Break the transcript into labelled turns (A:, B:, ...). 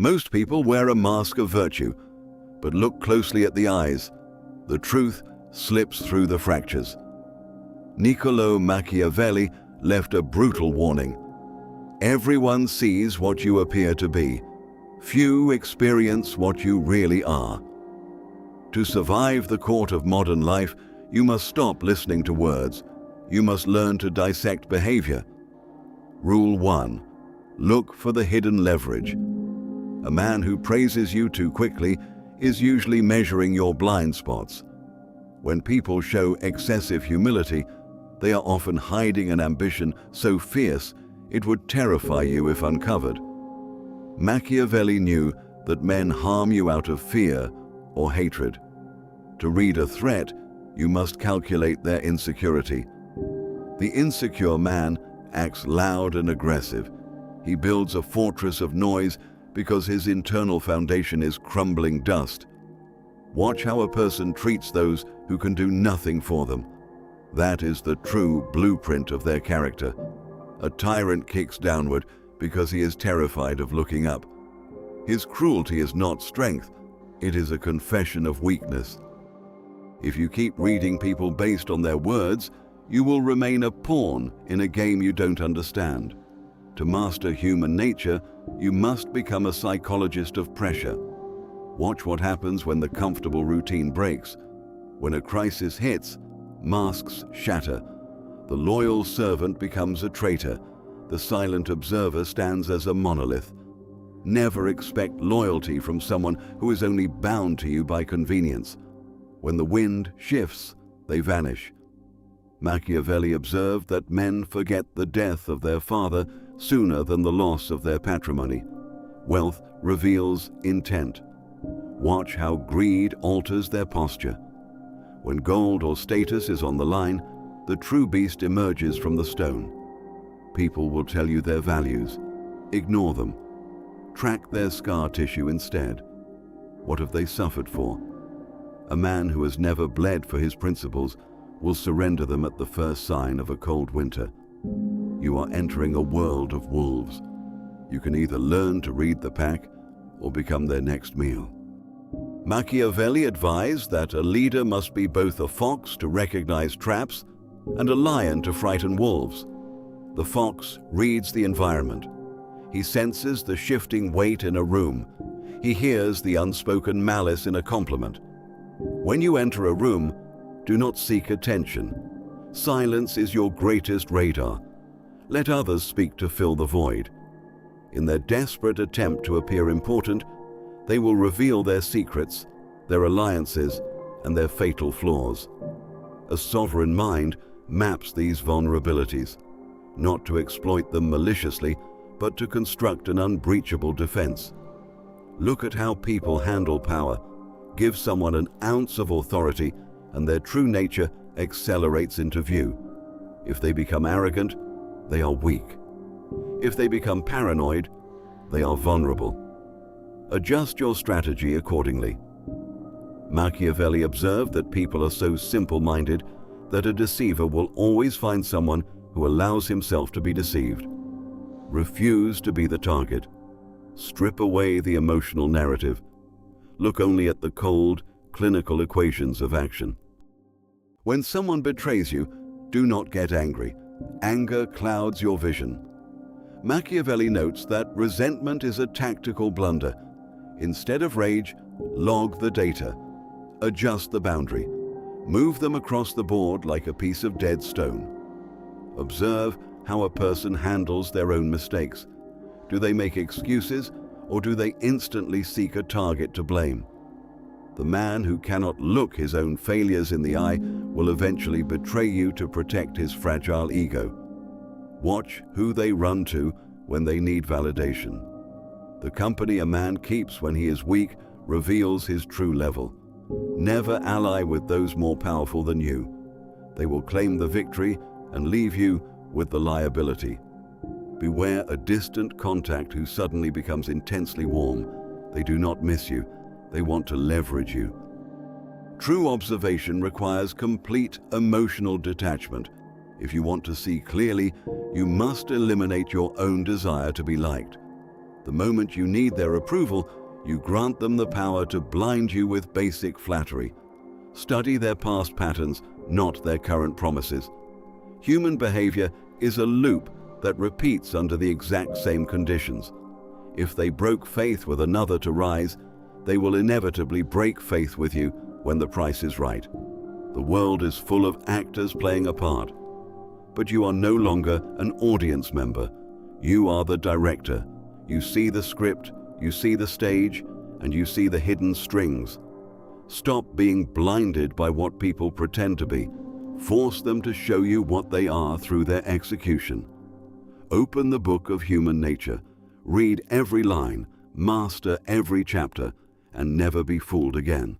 A: Most people wear a mask of virtue, but look closely at the eyes. The truth slips through the fractures. Niccolò Machiavelli left a brutal warning. Everyone sees what you appear to be. Few experience what you really are. To survive the court of modern life, you must stop listening to words. You must learn to dissect behavior. Rule 1. Look for the hidden leverage. A man who praises you too quickly is usually measuring your blind spots. When people show excessive humility, they are often hiding an ambition so fierce it would terrify you if uncovered. Machiavelli knew that men harm you out of fear or hatred. To read a threat, you must calculate their insecurity. The insecure man acts loud and aggressive. He builds a fortress of noise because his internal foundation is crumbling dust. Watch how a person treats those who can do nothing for them. That is the true blueprint of their character. A tyrant kicks downward because he is terrified of looking up. His cruelty is not strength, it is a confession of weakness. If you keep reading people based on their words, you will remain a pawn in a game you don't understand. To master human nature, you must become a psychologist of pressure. Watch what happens when the comfortable routine breaks. When a crisis hits, masks shatter. The loyal servant becomes a traitor. The silent observer stands as a monolith. Never expect loyalty from someone who is only bound to you by convenience. When the wind shifts, they vanish. Machiavelli observed that men forget the death of their father sooner than the loss of their patrimony. Wealth reveals intent. Watch how greed alters their posture. When gold or status is on the line, the true beast emerges from the stone. People will tell you their values. Ignore them. Track their scar tissue instead. What have they suffered for? A man who has never bled for his principles will surrender them at the first sign of a cold winter. You are entering a world of wolves. You can either learn to read the pack or become their next meal. Machiavelli advised that a leader must be both a fox to recognize traps and a lion to frighten wolves. The fox reads the environment. He senses the shifting weight in a room. He hears the unspoken malice in a compliment. When you enter a room, do not seek attention. Silence is your greatest radar. Let others speak to fill the void. In their desperate attempt to appear important, they will reveal their secrets, their alliances, and their fatal flaws. A sovereign mind maps these vulnerabilities, not to exploit them maliciously, but to construct an unbreachable defense. Look at how people handle power. Give someone an ounce of authority, and their true nature accelerates into view. If they become arrogant, they are weak. If they become paranoid, they are vulnerable. Adjust your strategy accordingly. Machiavelli observed that people are so simple-minded that a deceiver will always find someone who allows himself to be deceived. Refuse to be the target. Strip away the emotional narrative. Look only at the cold, clinical equations of action. When someone betrays you, do not get angry. Anger clouds your vision. Machiavelli notes that resentment is a tactical blunder. Instead of rage, log the data. Adjust the boundary. Move them across the board like a piece of dead stone. Observe how a person handles their own mistakes. Do they make excuses, or do they instantly seek a target to blame? The man who cannot look his own failures in the eye will eventually betray you to protect his fragile ego. Watch who they run to when they need validation. The company a man keeps when he is weak reveals his true level. Never ally with those more powerful than you. They will claim the victory and leave you with the liability. Beware a distant contact who suddenly becomes intensely warm. They do not miss you. They want to leverage you. True observation requires complete emotional detachment. If you want to see clearly, you must eliminate your own desire to be liked. The moment you need their approval, you grant them the power to blind you with basic flattery. Study their past patterns, not their current promises. Human behavior is a loop that repeats under the exact same conditions. If they broke faith with another to rise, they will inevitably break faith with you when the price is right. The world is full of actors playing a part. But you are no longer an audience member. You are the director. You see the script, you see the stage, and you see the hidden strings. Stop being blinded by what people pretend to be. Force them to show you what they are through their execution. Open the book of human nature. Read every line, master every chapter, and never be fooled again.